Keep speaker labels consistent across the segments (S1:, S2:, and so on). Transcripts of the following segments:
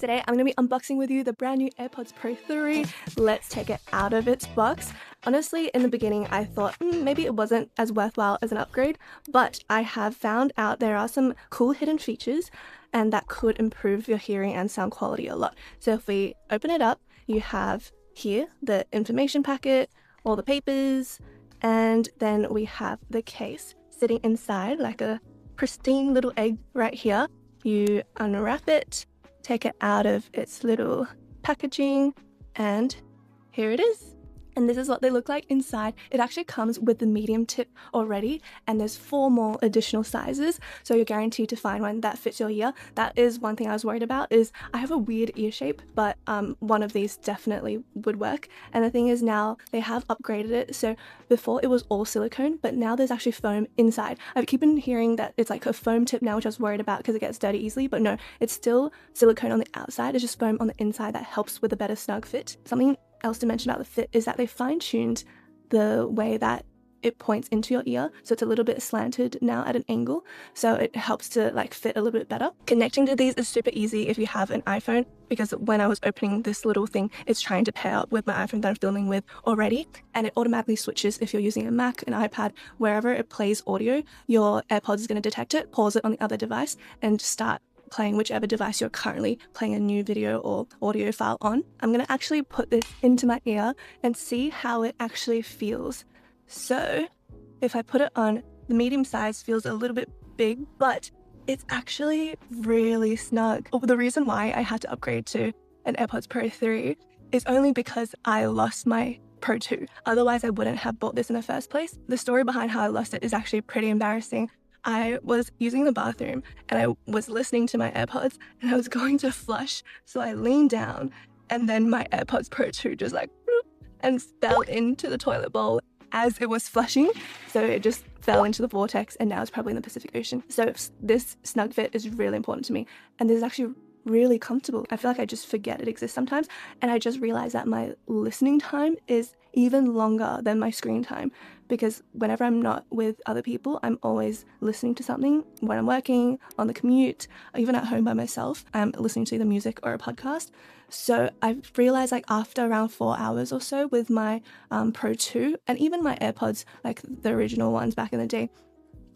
S1: Today I'm going to be unboxing with you the brand new AirPods Pro 3. Let's take it out of its box. Honestly, in the beginning I thought maybe it wasn't as worthwhile as an upgrade, but I have found out there are some cool hidden features and that could improve your hearing and sound quality a lot. So if we open it up, you have here the information packet, all the papers, and then we have the case sitting inside like a pristine little egg right here. You unwrap it, take it out of its little packaging, and here it is. And this is what they look like inside. It actually comes with the medium tip already, and there's 4 more additional sizes, so you're guaranteed to find one that fits your ear. That is one thing I was worried about, is I have a weird ear shape, but one of these definitely would work. And the thing is, now they have upgraded it, so before it was all silicone, but now there's actually foam inside. I keep on hearing that it's like a foam tip now, which I was worried about because it gets dirty easily, but no, it's still silicone on the outside. It's just foam on the inside that helps with a better snug fit. Something else to mention about the fit is that they fine-tuned the way that it points into your ear, so it's a little bit slanted now at an angle, so it helps to like fit a little bit better. Connecting to these is super easy if you have an iPhone, because when I was opening this little thing, it's trying to pair up with my iPhone that I'm filming with already, and it automatically switches. If you're using a Mac, an iPad, wherever it plays audio, your AirPods is going to detect it, pause it on the other device, and start playing whichever device you're currently playing a new video or audio file on. I'm going to actually put this into my ear and see how it actually feels. So if I put it on, the medium size feels a little bit big, but it's actually really snug. The reason why I had to upgrade to an AirPods Pro 3 is only because I lost my Pro 2. Otherwise, I wouldn't have bought this in the first place. The story behind how I lost it is actually pretty embarrassing. I was using the bathroom and I was listening to my AirPods and I was going to flush, so I leaned down and then my AirPods Pro 2 just like and fell into the toilet bowl as it was flushing, so it just fell into the vortex and now it's probably in the Pacific Ocean. So this snug fit is really important to me, and this is actually really comfortable. I feel like I just forget it exists sometimes, and I just realized that my listening time is even longer than my screen time, because whenever I'm not with other people, I'm always listening to something. When I'm working, on the commute, even at home by myself, I'm listening to either music or a podcast. So I've realized like after around 4 hours or so with my Pro 2 and even my AirPods, like the original ones back in the day,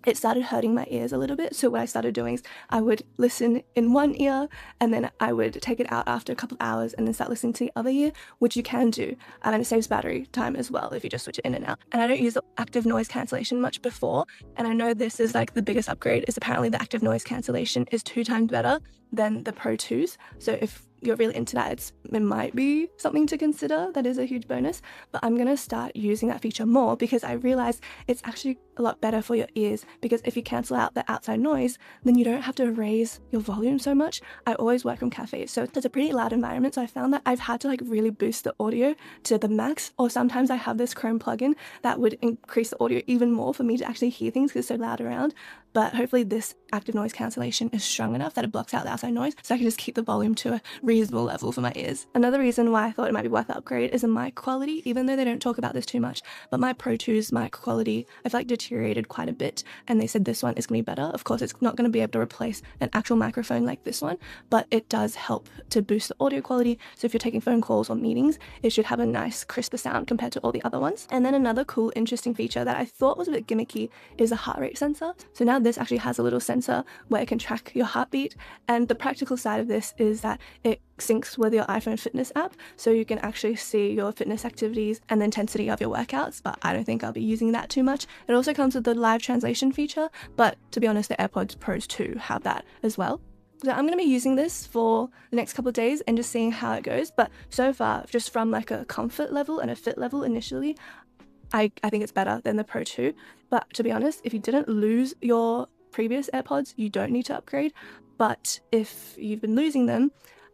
S1: it started hurting my ears a little bit. So what I started doing is I would listen in one ear and then I would take it out after a couple of hours and then start listening to the other ear, which you can do. And it saves battery time as well if you just switch it in and out. And I don't use active noise cancellation much before. And I know this is like the biggest upgrade, is apparently the active noise cancellation is 2 times better than the Pro 2s. So if you're really into that, it might be something to consider. That is a huge bonus, but I'm gonna start using that feature more because I realized it's actually a lot better for your ears, because if you cancel out the outside noise, then you don't have to raise your volume so much. I always work from cafes, so it's a pretty loud environment, so I found that I've had to like really boost the audio to the max, or sometimes I have this Chrome plugin that would increase the audio even more for me to actually hear things because it's so loud around. But hopefully this active noise cancellation is strong enough that it blocks out the outside noise, so I can just keep the volume to a reasonable level for my ears. Another reason why I thought it might be worth the upgrade is the mic quality, even though they don't talk about this too much. But my Pro 2's mic quality, I feel like deteriorated quite a bit, and they said this one is going to be better. Of course, it's not going to be able to replace an actual microphone like this one, but it does help to boost the audio quality. So if you're taking phone calls or meetings, it should have a nice crisper sound compared to all the other ones. And then another cool, interesting feature that I thought was a bit gimmicky is a heart rate sensor. So now this actually has a little sensor where it can track your heartbeat, and the practical side of this is that it syncs with your iPhone fitness app, so you can actually see your fitness activities and the intensity of your workouts, but I don't think I'll be using that too much. It also comes with the live translation feature, but to be honest, the AirPods Pros 2 have that as well. So I'm going to be using this for the next couple of days and just seeing how it goes, but so far, just from like a comfort level and a fit level initially, I think it's better than the Pro 2. But to be honest, if you didn't lose your previous AirPods, you don't need to upgrade. But if you've been losing them,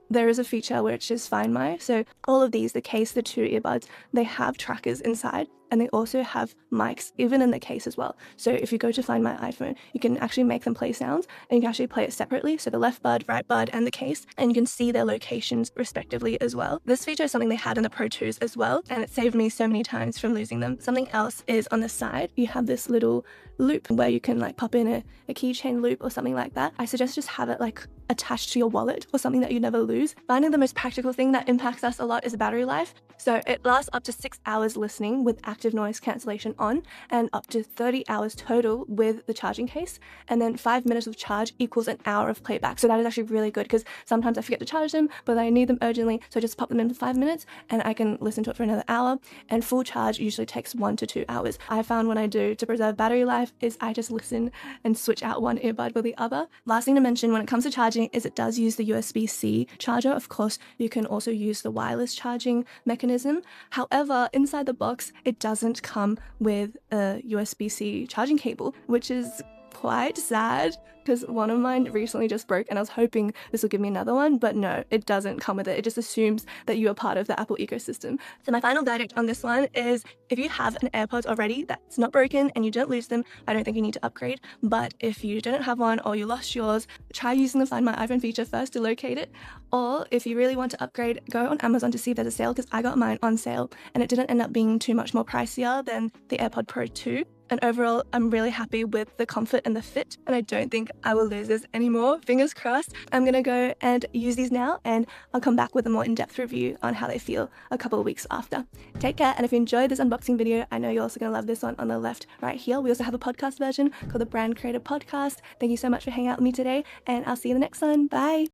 S1: there is a feature which is Find My. So all of these, the case, the 2 earbuds, they have trackers inside, and they also have mics even in the case as well. So if you go to Find My iPhone, you can actually make them play sounds, and you can actually play it separately. So the left bud, right bud, and the case, and you can see their locations respectively as well. This feature is something they had in the Pro 2s as well, and it saved me so many times from losing them. Something else is on the side, you have this little loop where you can like pop in a keychain loop or something like that. I suggest just have it like attached to your wallet or something that you never lose. Finding the most practical thing that impacts us a lot is battery life. So it lasts up to 6 hours listening with active noise cancellation on, and up to 30 hours total with the charging case. And then 5 minutes of charge equals an hour of playback. So that is actually really good, because sometimes I forget to charge them, but I need them urgently. So I just pop them in for 5 minutes and I can listen to it for another hour. And full charge usually takes 1 to 2 hours. I found what I do to preserve battery life is I just listen and switch out one earbud with the other. Last thing to mention when it comes to charging is it does use the USB-C charger. Of course, you can also use the wireless charging mechanism. However, inside the box, it doesn't come with a USB-C charging cable, which is quite sad, because one of mine recently just broke and I was hoping this will give me another one, but no, it doesn't come with it. It just assumes that you are part of the Apple ecosystem. So my final verdict on this one is, if you have an AirPods already that's not broken and you don't lose them, I don't think you need to upgrade. But if you don't have one or you lost yours, try using the Find My iPhone feature first to locate it. Or if you really want to upgrade, go on Amazon to see if there's a sale, because I got mine on sale and it didn't end up being too much more pricier than the AirPod Pro 2. And overall, I'm really happy with the comfort and the fit, and I don't think I will lose this anymore. Fingers crossed. I'm gonna go and use these now, and I'll come back with a more in-depth review on how they feel a couple of weeks after. Take care, and if you enjoyed this unboxing video, I know you're also gonna love this one on the left right here. We also have a podcast version called the Brand Creator Podcast. Thank you so much for hanging out with me today, and I'll see you in the next one. Bye!